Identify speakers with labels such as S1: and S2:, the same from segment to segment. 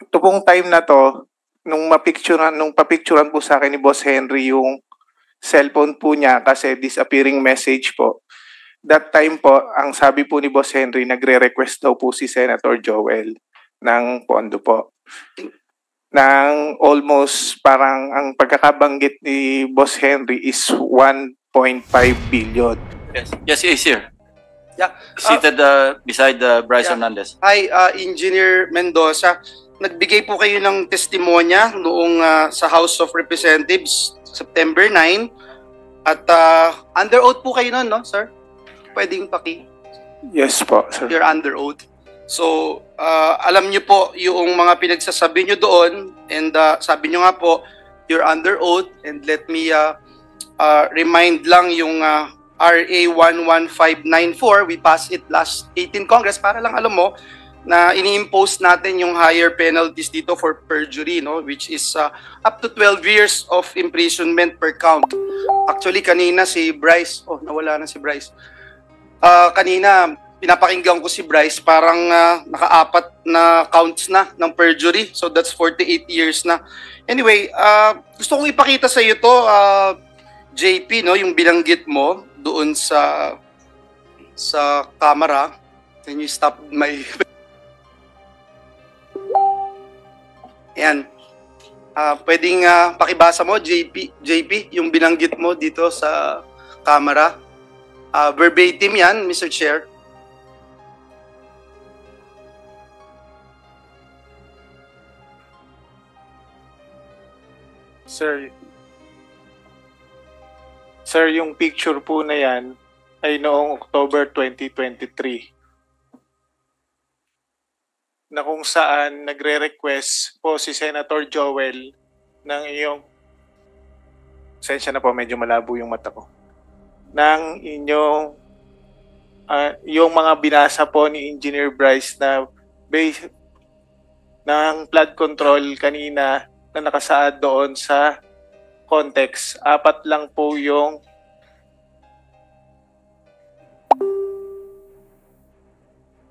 S1: ito pong time na to, nung papicturan po sa akin ni Boss Henry yung cellphone po niya kasi disappearing message po. That time po, ang sabi po ni Boss Henry, nagre-request daw po si Senator Joel ng pondo po. Nang almost parang ang pagkakabanggit ni Boss Henry is 1.5 billion.
S2: Yes, he is here.
S3: Yeah.
S2: Seated beside Bryce Hernandez.
S3: Hi, Engineer Mendoza. Nagbigay po kayo ng testimonya noong sa House of Representatives, September 9. At under oath po kayo noon, no, sir? Pwedeng paki.
S1: Yes po, sir.
S3: You're under oath. So, alam niyo po yung mga pinagsasabi niyo doon and sabi niyo nga po, you're under oath and let me remind lang yung RA 11594, we passed it last 18 Congress para lang alam mo na ini-impose natin yung higher penalties dito for perjury, no, which is up to 12 years of imprisonment per count. Actually, kanina si Bryce, nawala na si Bryce. Kanina, pinapakinggan ko si Bryce, parang naka-4 na counts na ng perjury. So that's 48 years na. Anyway, gusto kong ipakita sa iyo to, JP, no, yung binanggit mo doon sa camera. Can you stop my... Ayan. Pwedeng pakibasa mo, JP, yung binanggit mo dito sa camera. Verbatim yan, Mr. Chair.
S1: Sir, yung picture po na yan ay noong October 2023 na kung saan nagre-request po si Senator Joel ng iyong, sensya na po, medyo malabo yung mata ko, ng inyong yung mga binasa po ni Engineer Bryce na base ng flood control kanina na nakasaad doon sa context. 4 lang po yung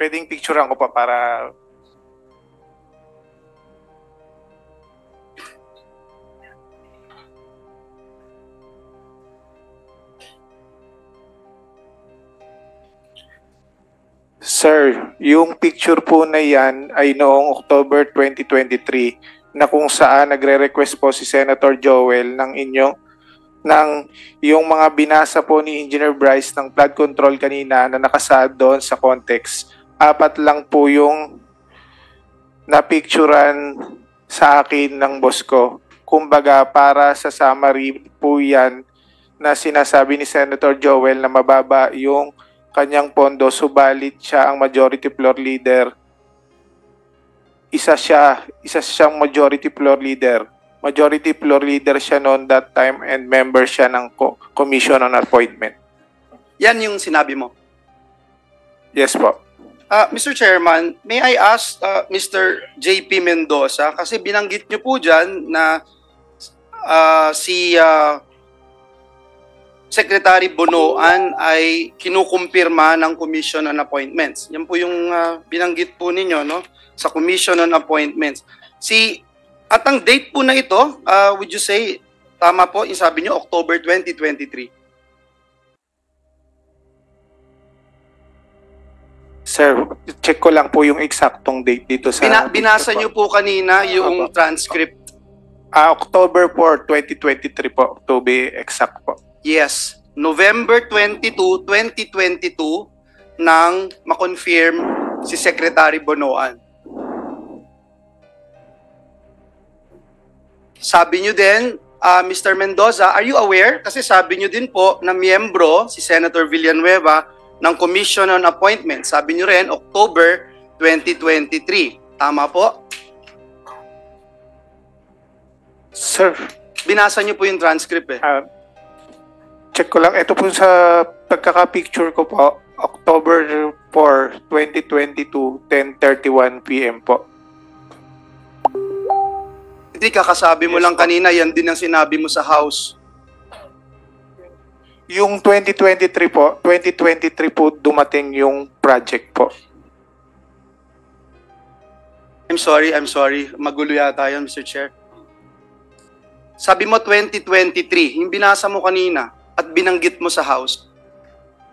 S1: pwedeng picturean ko pa para Sir, yung picture po na yan ay noong October 2023 na kung saan nagre-request po si Senator Joel ng yung mga binasa po ni Engineer Bryce ng flood control kanina na nakasaad doon sa context. 4 lang po yung napicturan sa akin ng boss ko. Kumbaga, para sa summary po yan na sinasabi ni Senator Joel na mababa yung kanyang pondo, subalit siya ang majority floor leader. Isa siyang majority floor leader. Majority floor leader siya noon that time and member siya ng Commission on Appointment.
S3: Yan yung sinabi mo.
S1: Yes po.
S3: Mr. Chairman, may I ask Mr. JP Mendoza, kasi binanggit niyo po dyan na si Secretary Bonoan ay kinukumpirma ng Commission on Appointments. Yan po yung binanggit po ninyo, no, sa Commission on Appointments. At ang date po na ito, would you say, tama po, yung sabi nyo, October 2023?
S1: Sir, check ko lang po yung eksaktong date dito sa...
S3: Binasa nyo po kanina yung transcript.
S1: October 4, 2023 po, to be exact po.
S3: Yes, November 22, 2022 nang ma-confirm si Secretary Bonoan. Sabi nyo din, Mr. Mendoza, are you aware? Kasi sabi nyo din po na miyembro si Senator Villanueva ng Commission on Appointments. Sabi nyo rin, October 2023. Tama po?
S1: Sir,
S3: binasa nyo po yung transcript eh.
S1: Check ko lang. Ito po sa pagkaka-picture ko po, October 4, 2022, 10:31 p.m. po.
S3: Hindi, kakasabi mo lang kanina, yan din ang sinabi mo sa House.
S1: Yung 2023 po dumating yung project po.
S3: I'm sorry. Magulo yata yun, Mr. Chair. Sabi mo 2023, yung binasa mo kanina at binanggit mo sa House.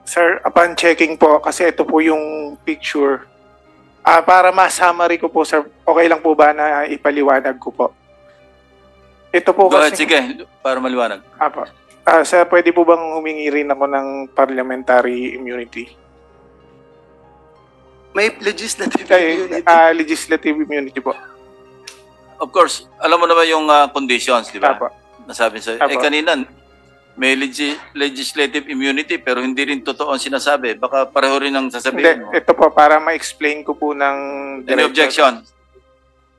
S1: Sir, upon checking po, kasi ito po yung picture. Para ma-summary ko po, sir, okay lang po ba na ipaliwanag ko po? Ito po
S2: Go ahead,
S1: kasi...
S2: sige, para maliwanag.
S1: Apo. Sir, pwede po bang humingi rin ako ng parliamentary immunity?
S3: May legislative
S1: Ay,
S3: immunity.
S1: legislative immunity po.
S2: Of course, alam mo naman yung conditions, di ba?
S1: Apo.
S2: Nasabi sa
S1: Apo.
S2: kanina, may legislative immunity pero hindi rin totoo ang sinasabi. Baka pareho rin ang sasabihin mo.
S1: Hindi, ito po, para ma-explain ko po ng...
S2: Any objection?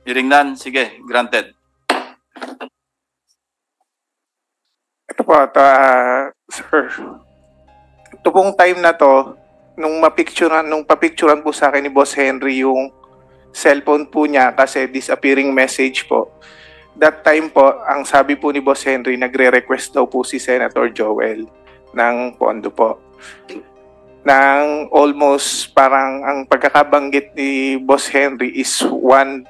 S2: Hearing none, sige, granted.
S1: Ito po, sir. Ito pong time na to, nung papicturan po sa akin ni Boss Henry yung cellphone po niya kasi disappearing message po. That time po, ang sabi po ni Boss Henry, nagre-request daw po si Senator Joel ng pondo po. Nang almost parang ang pagkakabanggit ni Boss Henry is 1.5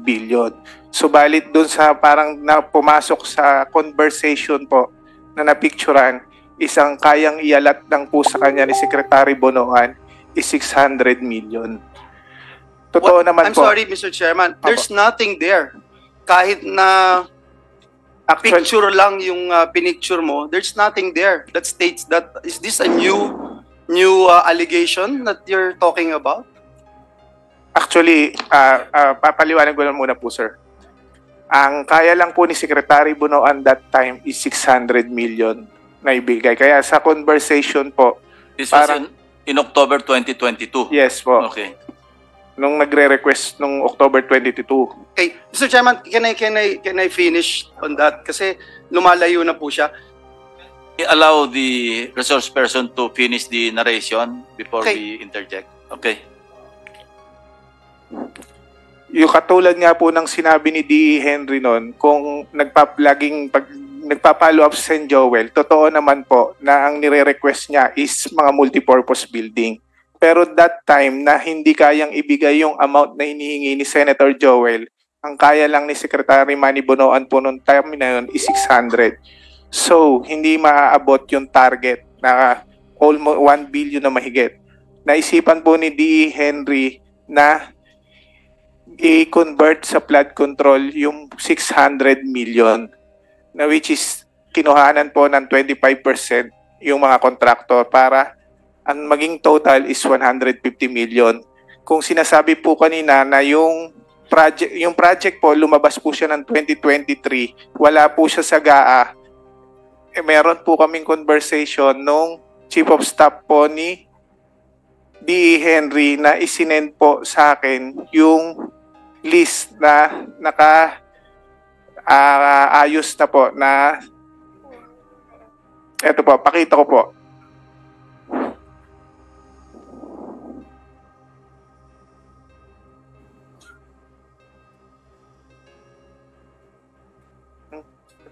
S1: billion. Subalit dun sa parang pumasok sa conversation po na napicturan, isang kayang ialat lang po sa kanya ni Secretary Bonoan is 600 million. Totoo naman
S3: I'm
S1: po.
S3: sorry, Mr. Chairman. There's nothing there. Kahit na
S1: Actually,
S3: picture lang yung pinicture mo, there's nothing there that states that. Is this a new allegation that you're talking about?
S1: Actually, papaliwanag ko lang muna po, sir. Ang kaya lang po ni Secretary Bonoan that time is 600 million na ibigay. Kaya sa conversation po,
S2: This was
S1: Parang-
S2: in October 2022.
S1: yes po,
S2: Okay.
S1: nung nagre-request nung October 22.
S3: Okay, Mr. Chairman, can I finish on that? Kasi lumalayo na po siya.
S2: Allow the resource person to finish the narration before
S3: Okay.
S2: we interject. Okay.
S1: Yung katulad nga po ng sinabi ni D.E. Henry noon, kung nagpa-follow up sa St. Joel, totoo naman po na ang nire-request niya is mga multipurpose building. Pero that time na hindi kayang ibigay yung amount na hinihingi ni Senator Joel, ang kaya lang ni Secretary Manny Bonoan po noong time na yun is 600. So, hindi maaabot yung target na almost 1 billion na mahigit. Naisipan po ni D.E. Henry na i-convert sa flood control yung 600 million na which is kinuhanan po ng 25% yung mga kontraktor para ang maging total is 150 million. Kung sinasabi po kanina na yung project po lumabas po siya ng 2023, wala po siya sa GAA. Meron po kaming conversation nung Chief of Staff po ni D.E. Henry na isinend po sa akin yung list na ayos na po na eto po, pakita ko po.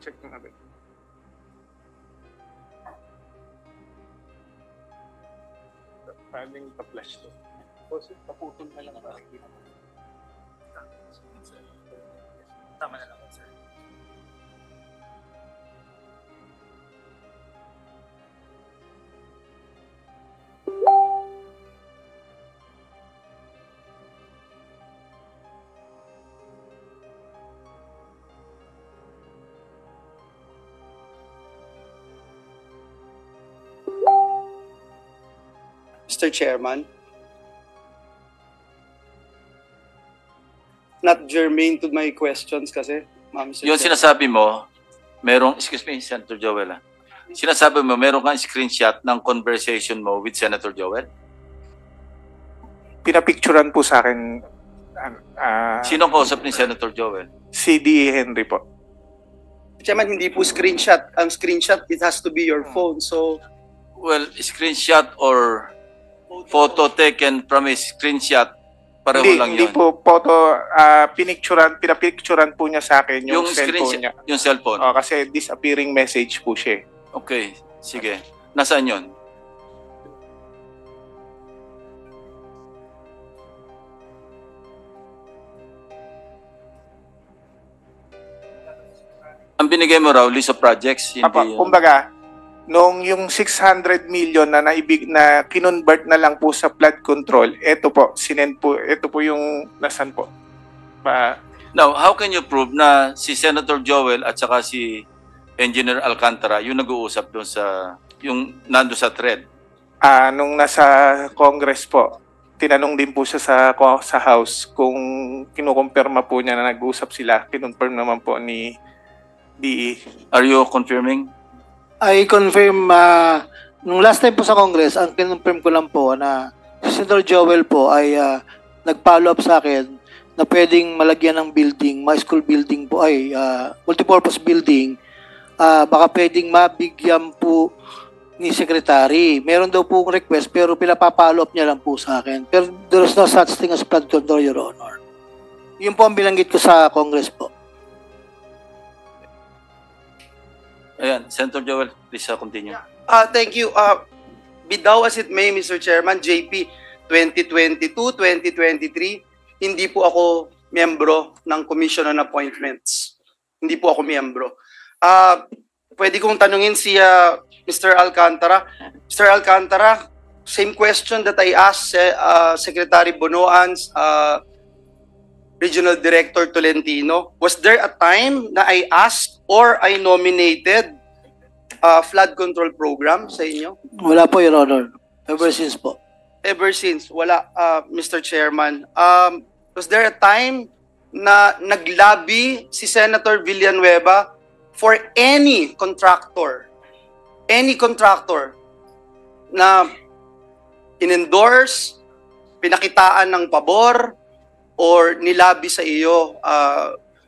S1: Check natin. Paling pa-flash to. Kasi paputol na lang para hindi naman.
S4: Tama na lang, sir.
S3: Mr. Chairman. Not germane to my questions kasi, Ma'am, Mr.
S2: Yung
S3: Chair.
S2: sinasabi mo, excuse me, Senator Joel. Sinasabi mo, meron kang screenshot ng conversation mo with Senator Joel?
S1: Pinapicturan po sa akin
S2: Sino ang kausap ni Senator Joel?
S1: si D.E. Henry po.
S3: Chairman, hindi po screenshot. Ang screenshot, it has to be your phone. So,
S2: Well, screenshot or photo taken from a screenshot, pareho lang
S1: Hindi
S2: yun.
S1: po photo, pinapicturan po niya sa akin yung cellphone niya.
S2: Yung cellphone.
S1: Kasi disappearing message po siya.
S2: Okay, sige. Nasaan yun? Ang binigay mo raw, list of projects, hindi
S1: Apa, kumbaga, nung yung 600 million na na kinonvert na lang po sa flood control, ito po, ito po yung nasan po.
S2: Now, how can you prove na si Senator Joel at saka si Engineer Alcantara yung nag-uusap doon sa, yung nando sa thread?
S1: Nung nasa Congress po, tinanong din po siya sa House kung kinukumpirma po niya na nag-uusap sila. Kinonfirm naman po ni DE.
S2: Are you confirming?
S5: I confirm, nung last time po sa Congress, ang kinonfirm ko lang po na si Senator Joel po ay nag-follow up sa akin na pwedeng malagyan ng building, school building po ay multipurpose building, baka pwedeng mabigyan po ni Secretary. Meron daw po request pero pinapapollow up niya lang po sa akin. Pero there is no such thing as flood control, Your Honor. Yun po ang bilanggit ko sa Congress po.
S2: Ayan, Senator Joel, please continue.
S3: Thank you. Be thou as it may, Mr. Chairman, JP, 2022-2023, hindi po ako miyembro ng Commission on Appointments. Hindi po ako miyembro. Pwede kong tanungin si Mr. Alcantara. Mr. Alcantara, same question that I asked Secretary Bonoan's Regional Director Tolentino. Was there a time na I asked or I nominated flood control program sa inyo?
S5: Wala po, Your Honor. Ever since po.
S3: Ever since, wala, Mr. Chairman. Was there a time na naglabi si Senator Villanueva for any contractor na in-endorse, pinakitaan ng pabor, or nilabi sa iyo,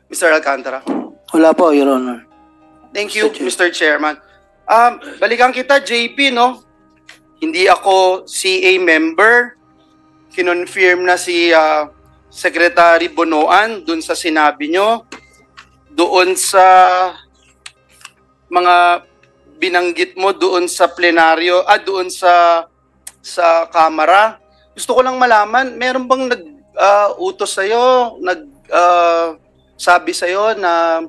S3: Mr. Alcantara?
S5: Wala po, Your Honor.
S3: Thank you, Mr. Chairman. Balikan kita, JP, no? Hindi ako CA member. Kinonfirm na si Secretary Bonoan dun sa sinabi nyo. Doon sa mga binanggit mo doon sa plenaryo, doon sa Kamara. Gusto ko lang malaman, meron bang utos sa'yo, sabi sa'yo na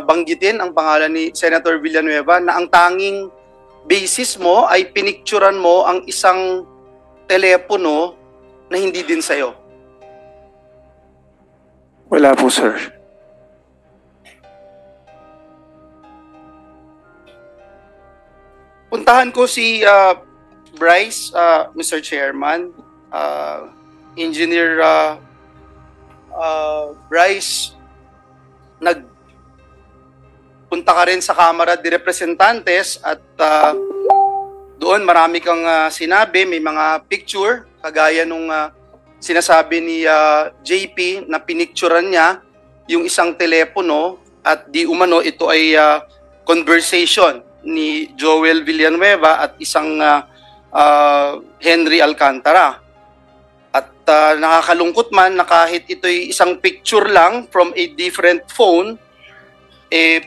S3: banggitin ang pangalan ni Senator Villanueva na ang tanging basis mo ay pinicturan mo ang isang telepono na hindi din sa'yo?
S1: Wala po, sir.
S3: Puntahan ko si Bryce, Mr. Chairman. Engineer Bryce, nagpunta ka rin sa Kamara de Representantes at doon marami kang sinabi, may mga picture, kagaya nung sinasabi ni JP na pinicturan niya yung isang telepono at di umano ito ay conversation ni Joel Villanueva at isang Henry Alcantara. At nakakalungkot man na kahit ito'y isang picture lang from a different phone,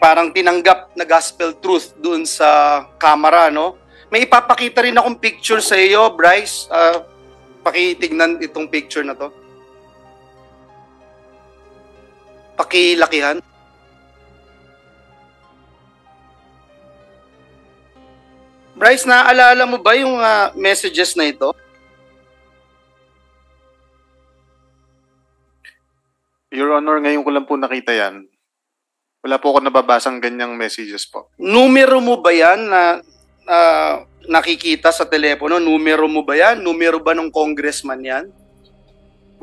S3: parang tinanggap na gospel truth doon sa camera, no? May ipapakita rin akong picture sa iyo, Bryce. Pakitignan itong picture na to. Pakilakihan. Bryce, naaalala mo ba yung messages na ito?
S1: Your Honor, ngayon ko lang po nakita yan. Wala po ako nababasang ganyang messages po.
S3: Numero mo ba yan na nakikita sa telepono? Numero mo ba yan? Numero ba ng congressman yan?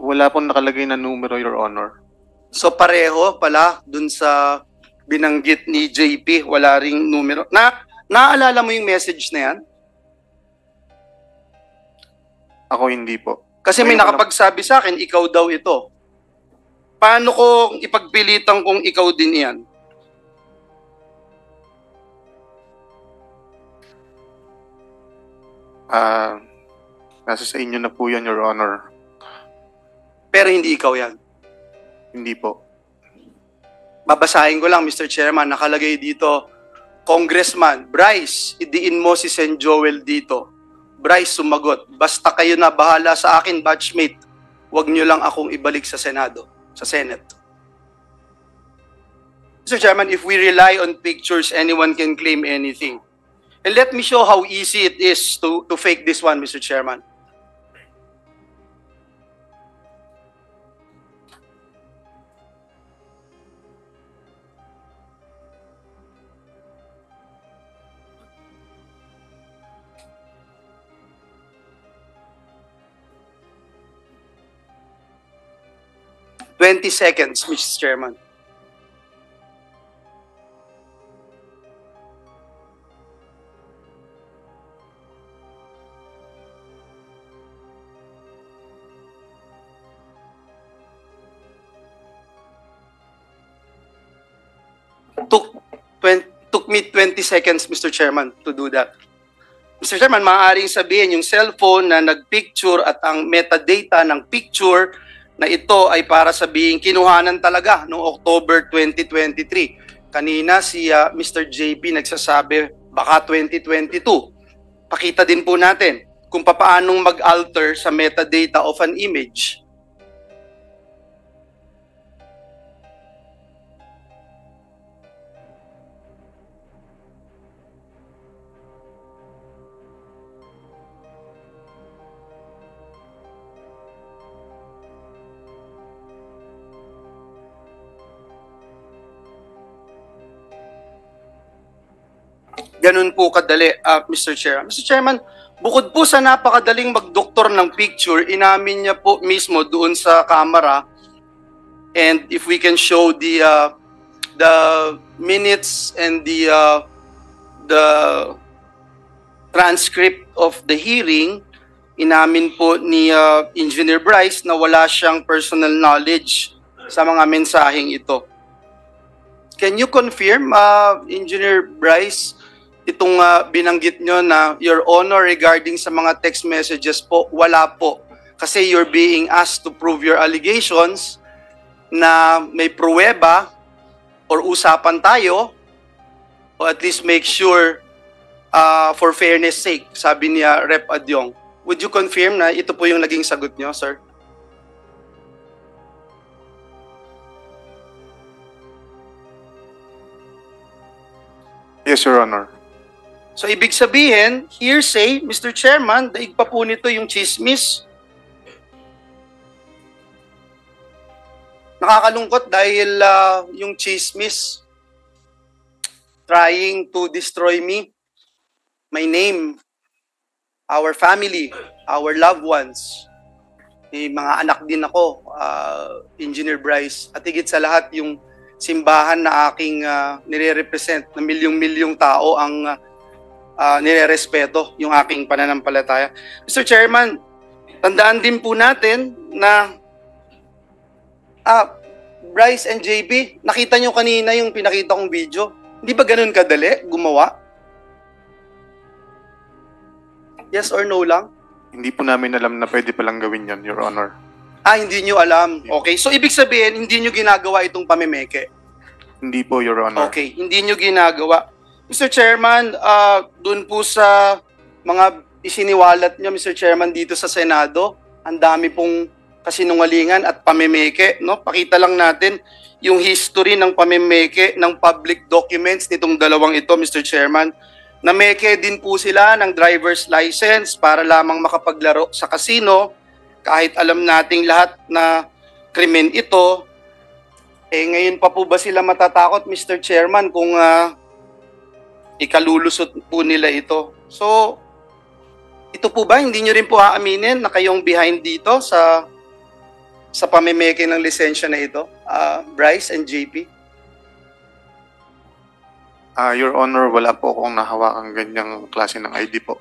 S1: Wala pong nakalagay na numero, Your Honor.
S3: So pareho pala dun sa binanggit ni JP, wala ring numero. Naaalala mo yung message na yan?
S1: Ako hindi po.
S3: Kasi may nakapagsabi sa akin, ikaw daw ito. Paano ko ipagpilitan kung ikaw din yan?
S1: Nasa sa inyo na po yan, Your Honor.
S3: Pero hindi ikaw yan.
S1: Hindi po.
S3: Babasahin ko lang, Mr. Chairman, nakalagay dito, Congressman, Bryce, idiin mo si Sen. Joel dito. Bryce sumagot, basta kayo na bahala sa akin, batchmate. Huwag nyo lang akong ibalik sa Senado, sa Senate. Mr. Chairman, if we rely on pictures, anyone can claim anything. And let me show how easy it is to fake this one, Mr. Chairman. "20 seconds, Mr. Chairman. Took me 20 seconds, Mr. Chairman, to do that. Mr. Chairman, maaaring sabihin yung cellphone na nagpicture at ang metadata ng picture na ito ay para sabihin kinuhanan talaga noong October 2023. Kanina si Mr. JP nagsasabi baka 2022. Pakita din po natin kung paanong mag-alter sa metadata of an image. Ganun po kadali, Mr. Chair. Mr. Chairman, bukod po sa napakadaling magdoktor ng picture, inamin niya po mismo doon sa camera, and if we can show the minutes and the transcript of the hearing, inamin po ni Engineer Bryce na wala siyang personal knowledge sa mga mensaheng ito. Can you confirm, Engineer Bryce, itong binanggit nyo na Your Honor regarding sa mga text messages po, wala po. Kasi you're being asked to prove your allegations na may pruweba or usapan tayo o at least make sure for fairness sake, sabi niya Rep. Adyong. Would you confirm na ito po yung naging sagot nyo, sir?
S1: Yes, Your Honor.
S3: So, ibig sabihin, hearsay, Mr. Chairman, daig pa po nito yung chismis. Nakakalungkot dahil yung chismis trying to destroy me, my name, our family, our loved ones. May mga anak din ako, Engineer Bryce. At higit sa lahat, yung simbahan na aking nire-represent na milyong-milyong tao ang nire-respeto yung aking pananampalataya. Mr. Chairman, tandaan din po natin na Bryce and JB, nakita nyo kanina yung pinakita kong video. Hindi ba ganun kadali gumawa? Yes or no lang?
S1: Hindi po namin alam na pwede palang gawin yon, Your Honor.
S3: Hindi nyo alam. Okay, so ibig sabihin, hindi nyo ginagawa itong pamimeke?
S1: Hindi po, Your Honor.
S3: Okay, hindi nyo ginagawa. Mr. Chairman, dun po sa mga isiniwalat nyo, Mr. Chairman, dito sa Senado, ang dami pong kasinungalingan at pamimeke, no? Pakita lang natin yung history ng pamimeke ng public documents nitong dalawang ito, Mr. Chairman. Nameke din po sila ng driver's license para lamang makapaglaro sa casino, kahit alam nating lahat na krimen ito. Ngayon pa po ba sila matatakot, Mr. Chairman, kung ikalulusot po nila ito? So, ito po ba, hindi nyo rin po aaminin na kayong behind dito sa pamimeke ng lisensya na ito, Bryce and JP?
S1: Your Honor, wala po akong nahawakang ganyang klase ng ID po.